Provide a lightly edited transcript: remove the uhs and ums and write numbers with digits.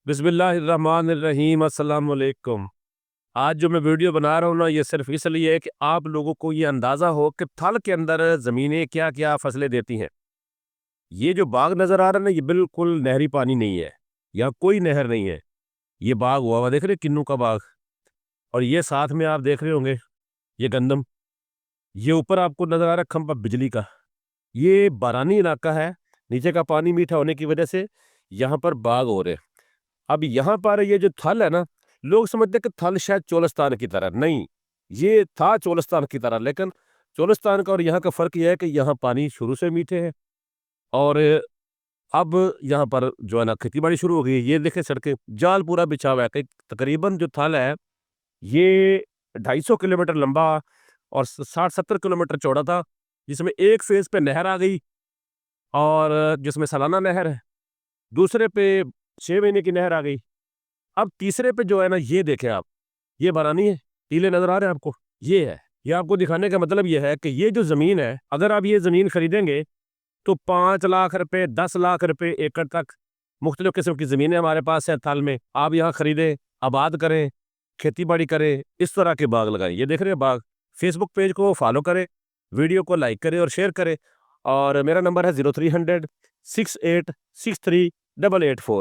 बिस्मिल्लाहिर्रहमानिर्रहीम अस्सलाम वालेकुम। आज जो मैं वीडियो बना रहा हूँ ना, ये सिर्फ इसलिए है कि आप लोगों को ये अंदाज़ा हो कि थल के अंदर ज़मीनें क्या-क्या फसलें देती हैं। ये जो बाग नज़र आ रहा है ना, ये बिल्कुल नहरी पानी नहीं है, यहाँ कोई नहर नहीं है। ये बाग हुआ हुआ देख रहे हैं, किन्नू का बाग। और ये साथ में आप देख रहे होंगे, ये गंदम। ये ऊपर आपको नज़र आ रहा है खंभा बिजली का। ये बारानी इलाका है, नीचे का पानी मीठा होने की वजह से यहाँ पर बाग हो रहे हैं। अब यहाँ पर ये जो थल है ना, लोग समझते हैं कि थल शायद चोलिस्तान की तरह, नहीं, ये था चोलिस्तान की तरह, लेकिन चोलिस्तान का और यहाँ का फ़र्क ये है कि यहाँ पानी शुरू से मीठे हैं और अब यहाँ पर जो है ना खेती-बाड़ी शुरू हो गई है। ये देखें सड़कें, जाल पूरा बिछा हुआ है कि तकरीबन जो थल है, ये 250 किलोमीटर लंबा और स 60-70 किलोमीटर चौड़ा था, जिसमें एक फ़ेज़ पे नहर आ गई और जिसमें सालाना नहर है, दूसरे पे 6 महीने की नहर आ गई। अब तीसरे पे जो है ना, ये देखें आप, ये बारानी है, टीले नज़र आ रहे हैं आपको? ये है। ये आपको दिखाने का मतलब ये है कि ये जो ज़मीन है, अगर आप ये ज़मीन खरीदेंगे, तो 5 लाख रुपए, 10 लाख रुपए एकड़ तक मुख्तलिफ़ किस्म की ज़मीनें हमारे पास है थल में। आप यहाँ खरीदें, आबाद करें, खेती-बाड़ी करें, इस तरह के बाग लगाएँ। ये देख रहे हैं बाग? फ़ेसबुक पेज को फ़ॉलो करें, वीडियो को लाइक करें और शेयर करें और मेरा नंबर है 0300 6863 884।